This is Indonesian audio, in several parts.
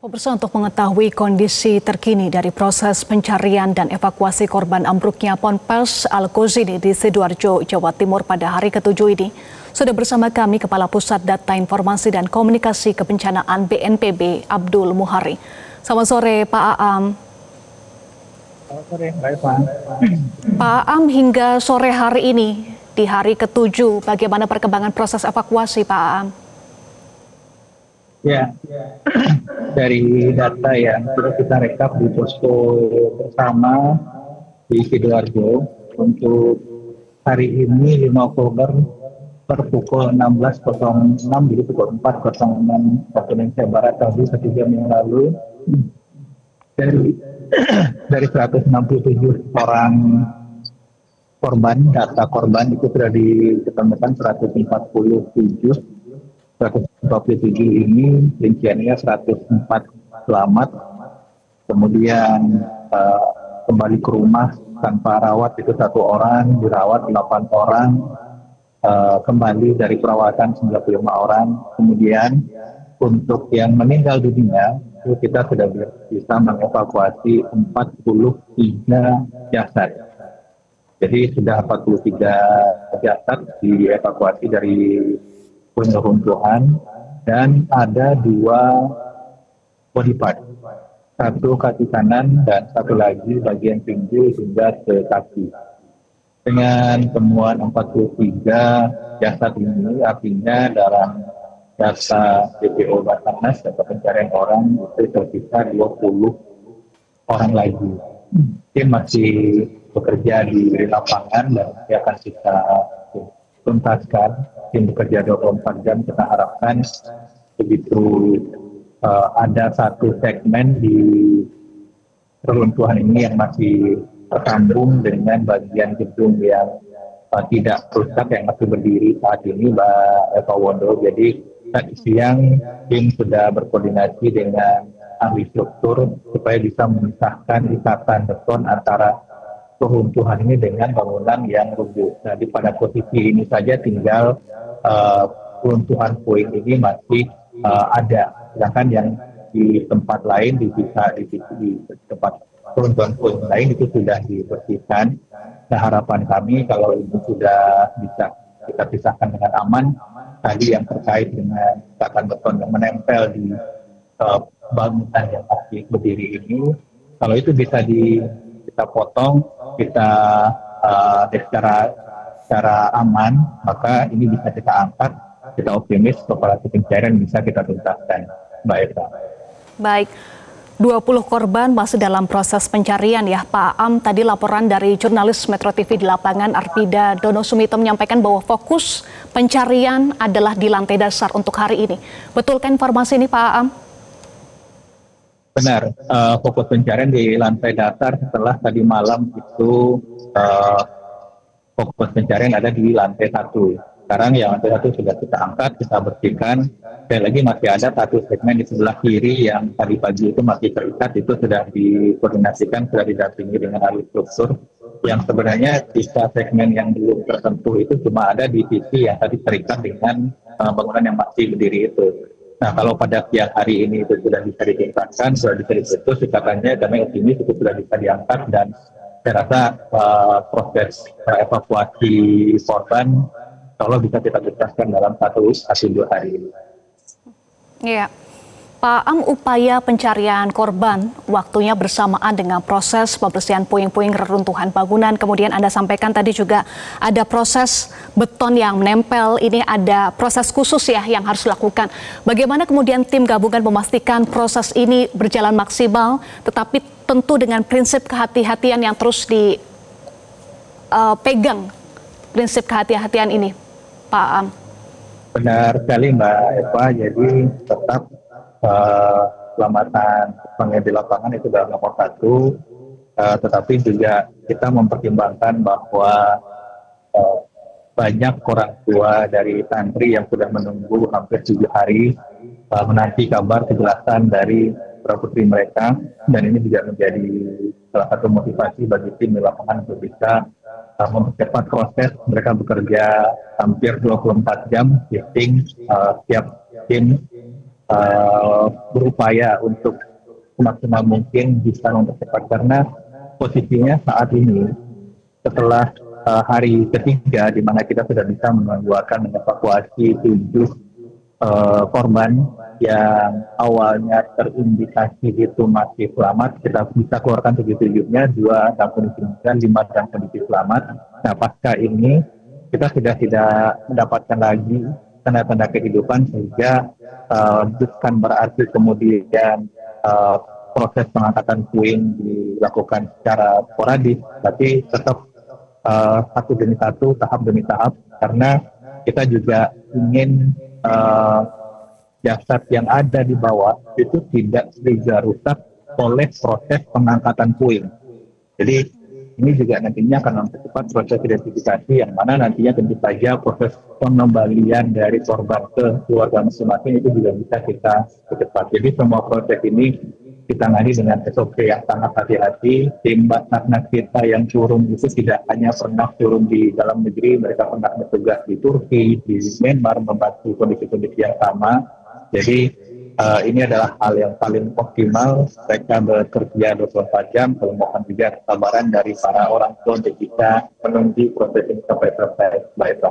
Pemirsa, untuk mengetahui kondisi terkini dari proses pencarian dan evakuasi korban ambruknya Ponpes Al-Ghazini di Sidoarjo, Jawa Timur pada hari ke-7 ini, sudah bersama kami Kepala Pusat Data Informasi dan Komunikasi Kebencanaan BNPB, Abdul Muhari. Selamat sore, Pak Aam. Selamat sore, Mbak Eva. Pak Aam, hingga sore hari ini, di hari ke-7, bagaimana perkembangan proses evakuasi, Pak Aam? Ya, dari data yang sudah kita rekap di posko bersama di Sidoarjo untuk hari ini 5 Oktober per pukul 16.06, jadi pukul 4.06 waktu Indonesia Barat tadi 1 jam yang lalu, dari 167 orang korban, data korban itu sudah ditemukan 147 ini rinciannya 104 selamat, kemudian kembali ke rumah tanpa rawat itu 1 orang, dirawat 8 orang, kembali dari perawatan 95 orang, kemudian untuk yang meninggal dunia itu kita sudah bisa mengevakuasi 43 jasad. Jadi sudah 43 jasad dievakuasi dari runtuhan dan ada 2 body part, 1 kaki kanan dan 1 lagi bagian pinggul hingga ke kaki. Dengan temuan 43 jasad ini artinya dalam data DPO Basarnas atau pencarian orang itu tersisa 20 orang lagi. Tim masih bekerja di lapangan dan nanti akan kita tuntaskan. Tim bekerja 24 jam, kita harapkan begitu ada 1 segmen di reruntuhan ini yang masih tersambung dengan bagian gedung yang tidak rusak, yang masih berdiri saat ini, Mbak Eva Wondo. Jadi tadi siang tim sudah berkoordinasi dengan ahli struktur supaya bisa memisahkan ikatan beton antara reruntuhan ini dengan bangunan yang runtuh. Jadi pada posisi ini saja tinggal runtuhan puing ini masih ada, sedangkan yang di tempat lain di tempat runtuhan puing lain itu sudah dibersihkan. Nah, harapan kami kalau ini sudah bisa kita pisahkan dengan aman, tadi yang terkait dengan ikatan beton yang menempel di bangunan yang masih berdiri ini, kalau itu bisa kita potong, kita secara aman, maka ini bisa kita angkat. Kita optimis operasi pencarian bisa kita tuntaskan, Mbak Eva. Baik, 20 korban masih dalam proses pencarian ya, Pak Aam. Tadi laporan dari jurnalis Metro TV di lapangan Arpida Dono Sumito menyampaikan bahwa fokus pencarian adalah di lantai dasar untuk hari ini. Betulkah informasi ini, Pak Aam? Benar, fokus pencarian di lantai dasar. Setelah tadi malam itu fokus pencarian ada di lantai 1. Sekarang yang lantai 1 sudah kita angkat, kita bersihkan. Dan lagi masih ada 1 segmen di sebelah kiri yang tadi pagi itu masih terikat, itu sudah dikoordinasikan, sudah didampingi dengan ahli struktur. Yang sebenarnya sisa segmen yang belum tersentuh itu cuma ada di sisi yang tadi terikat dengan bangunan yang masih berdiri itu. Nah, kalau pada siang hari ini itu sudah bisa ditingkatkan, sudah bisa diputus, katanya kami optimis itu sudah bisa diangkat, dan saya rasa proses evakuasi korban kalau bisa kita tuntaskan dalam 1-2 hari ini. Iya. Pak Aam, upaya pencarian korban waktunya bersamaan dengan proses pembersihan puing-puing reruntuhan bangunan. Kemudian Anda sampaikan tadi juga ada proses beton yang menempel. Ini ada proses khusus ya yang harus dilakukan. Bagaimana kemudian tim gabungan memastikan proses ini berjalan maksimal, tetapi tentu dengan prinsip kehati-hatian yang terus dipegang, prinsip kehati-hatian ini, Pak Aam? Benar sekali, Mbak Eva. Jadi tetap keselamatan pengemudi di lapangan itu adalah nomor 1, tetapi juga kita mempertimbangkan bahwa banyak orang tua dari santri yang sudah menunggu hampir 7 hari menanti kabar kejelasan dari putri mereka, dan ini juga menjadi salah satu motivasi bagi tim di lapangan untuk bisa mempercepat proses. Mereka bekerja hampir 24 jam, shifting, setiap tim berupaya untuk semaksimal mungkin bisa mempercepat, karena posisinya saat ini setelah hari ketiga di mana kita sudah bisa mengevakuasi 7 korban yang awalnya terindikasi itu masih selamat, kita bisa keluarkan 7-7-nya, 2 dalam kondisi meninggal, 5 dalam kondisi selamat. Nah, pasca ini kita sudah tidak mendapatkan lagi tanda-tanda kehidupan, sehingga bukan berarti kemudian proses pengangkatan puing dilakukan secara sporadis, tapi tetap satu demi satu, tahap demi tahap, karena kita juga ingin jasad yang ada di bawah itu tidak juga rusak oleh proses pengangkatan puing. Jadi ini juga nantinya akan mempercepat proses identifikasi, yang mana nantinya tentu saja proses pengembalian dari korban ke keluarga masing-masing itu juga bisa kita percepat. Jadi semua proses ini ditangani dengan SOP yang sangat hati-hati. Tim Basarnas kita yang turun itu tidak hanya pernah turun di dalam negeri, mereka pernah bertugas di Turki, di Myanmar, membantu kondisi-kondisi yang sama. Jadi ini adalah hal yang paling optimal. Mereka bekerja 24 jam, kalau mohon juga kesabaran dari para orang tua untuk bisa menunggu proses ini sampai selesai. Baik,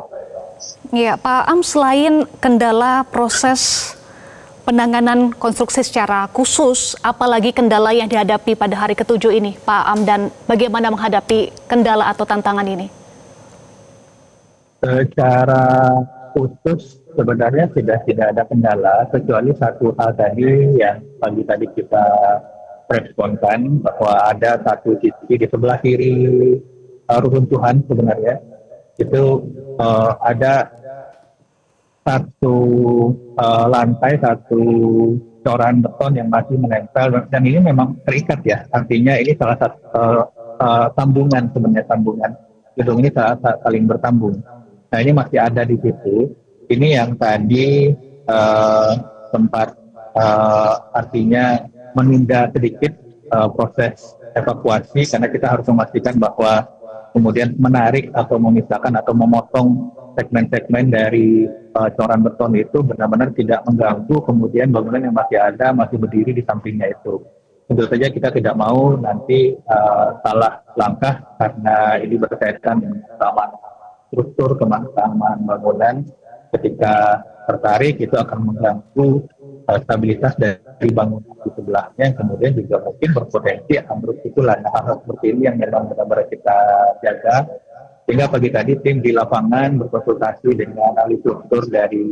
Ya, Pak Am, selain kendala proses penanganan konstruksi secara khusus, apalagi kendala yang dihadapi pada hari ke-7 ini, Pak Am, dan bagaimana menghadapi kendala atau tantangan ini? Secara khusus sebenarnya tidak ada kendala, kecuali satu hal tadi yang pagi tadi kita responkan, bahwa ada satu sisi di sebelah kiri reruntuhan sebenarnya itu ada satu lantai, satu coran beton yang masih menempel, dan ini memang terikat ya, artinya ini salah satu sambungan, sebenarnya sambungan gedung ini saling bertambung. Nah, ini masih ada di situ. Ini yang tadi sempat artinya menunda sedikit proses evakuasi, karena kita harus memastikan bahwa kemudian menarik atau memisahkan atau memotong segmen-segmen dari coran beton itu benar-benar tidak mengganggu kemudian bangunan yang masih ada, masih berdiri di sampingnya itu. Tentu saja kita tidak mau nanti salah langkah, karena ini berkaitan dengan keamanan struktur, keamanan bangunan. Ketika tertarik itu akan mengganggu stabilitas dari bangunan di sebelahnya, yang kemudian juga mungkin berpotensi ambruk itulah. Nah, hal seperti ini yang memang benar-benar kita jaga. Sehingga pagi tadi tim di lapangan berkonsultasi dengan ahli struktur dari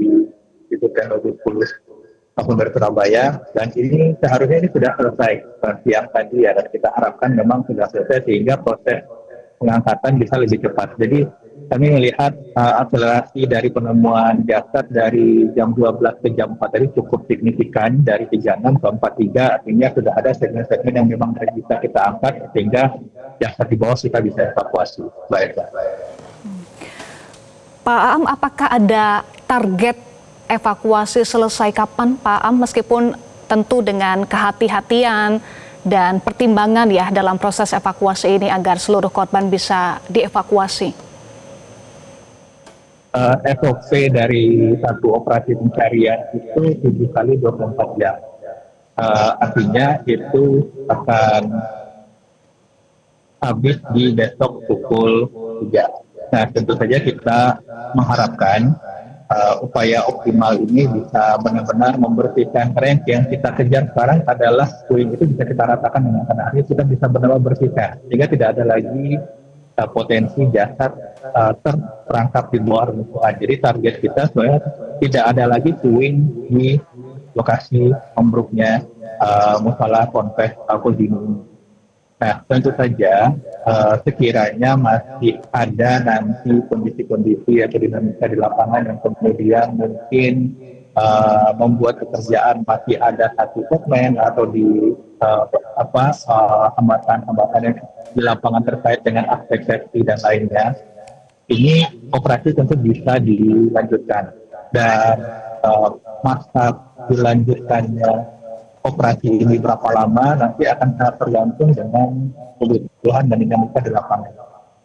Institut Teknologi 10 dari Surabaya, dan ini seharusnya ini sudah selesai siang tadi ya, dan kita harapkan memang sudah selesai sehingga proses pengangkatan bisa lebih cepat. Jadi kami melihat akselerasi dari penemuan jasad dari jam 12 ke jam 4 tadi cukup signifikan, dari 36 ke 43, artinya sudah ada segmen-segmen yang memang bisa kita angkat sehingga jasad di bawah kita bisa evakuasi. Baik, Pak Am, apakah ada target evakuasi selesai kapan, Pak Am, meskipun tentu dengan kehati-hatian dan pertimbangan ya dalam proses evakuasi ini agar seluruh korban bisa dievakuasi? SOP dari satu operasi pencarian itu 7 kali 24 jam. Artinya itu akan habis di besok pukul 3. Nah, tentu saja kita mengharapkan upaya optimal ini bisa benar-benar membersihkan, karena yang kita kejar sekarang adalah puing itu bisa kita ratakan dengan tanah, kita bisa benar-benar bersihkan sehingga tidak ada lagi potensi jasad terperangkap di bawah reruntuhan. Jadi target kita sebenarnya tidak ada lagi puing di lokasi ambruknya musola Ponpes Al-Qodini. Nah, tentu saja sekiranya masih ada nanti kondisi-kondisi atau dinamika di lapangan yang kemudian mungkin membuat pekerjaan masih ada satu segmen atau di hambatan-hambatan yang di lapangan terkait dengan aspek safety dan lainnya, ini operasi tentu bisa dilanjutkan, dan masa dilanjutkannya operasi ini berapa lama nanti akan sangat tergantung dengan kebutuhan dan dinamika di lapangan.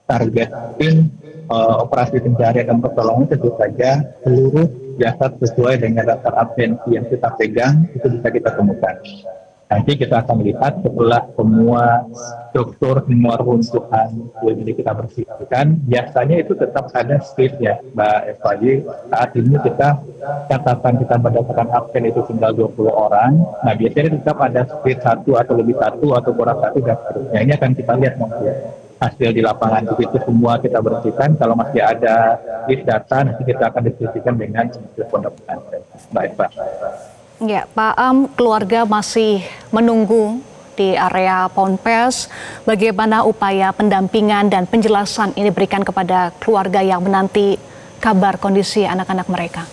Target tim operasi pencarian dan pertolongan tentu saja seluruh jasad sesuai dengan daftar absensi yang kita pegang itu bisa kita temukan. Nanti kita akan lihat setelah semua struktur, semua runtuhan ini kita bersihkan, biasanya itu tetap ada speed ya, Mbak Eva. Jadi saat ini kita catatan kita berdasarkan absen itu tinggal 20 orang. Nah biasanya tetap ada speed 1 atau lebih 1 atau kurang 1 dan seterusnya. Ini akan kita lihat nanti hasil di lapangan itu semua kita bersihkan. Kalau masih ada list data, nanti kita akan diskusikan dengan pondok pesantren, Mbak Eva. Ya, Pak Am, keluarga masih menunggu di area Ponpes. Bagaimana upaya pendampingan dan penjelasan ini diberikan kepada keluarga yang menanti kabar kondisi anak-anak mereka?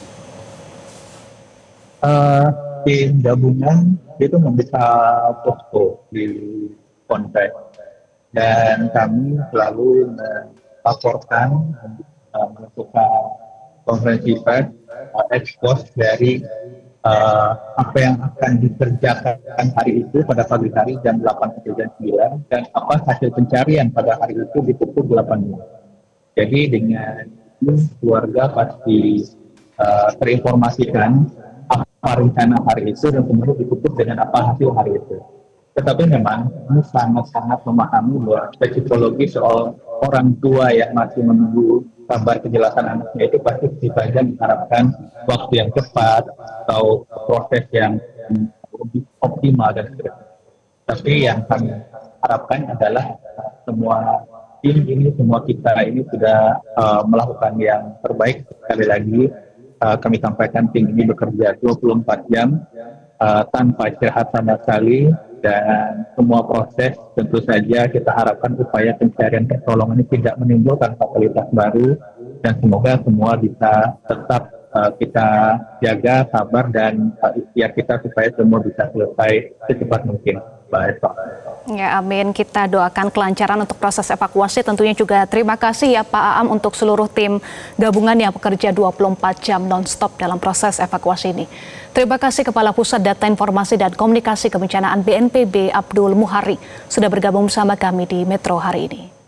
Tim gabungan itu membuka posko di Ponpes dan kami selalu melaporkan melakukan konferensi pers ekspos dari apa yang akan dikerjakan hari itu pada pagi hari jam 8 sampai jam 9 dan apa hasil pencarian pada hari itu di pukul 8. Jadi dengan itu keluarga pasti terinformasikan apa rencana hari itu dan kemudian ditutup dengan apa hasil hari itu. Tetapi memang ini sangat-sangat memahami bahwa psikologi soal orang tua yang masih menunggu kabar kejelasan anaknya itu pasti saja mengharapkan waktu yang cepat atau proses yang lebih optimal dan sebagainya. Tapi yang kami harapkan adalah semua tim ini, semua kita ini sudah melakukan yang terbaik. Sekali lagi kami sampaikan tim ini bekerja 24 jam tanpa istirahat sama sekali. Dan semua proses tentu saja kita harapkan upaya pencarian pertolongan ini tidak menimbulkan fatalitas baru dan semoga semua bisa tetap kita jaga sabar dan ikhtiar kita supaya semua bisa selesai secepat mungkin. Baik, Pak. Ya, amin. Kita doakan kelancaran untuk proses evakuasi. Tentunya juga terima kasih ya Pak Aam untuk seluruh tim gabungan yang bekerja 24 jam non-stop dalam proses evakuasi ini. Terima kasih Kepala Pusat Data Informasi dan Komunikasi Kebencanaan BNPB Abdul Muhari sudah bergabung bersama kami di Metro hari ini.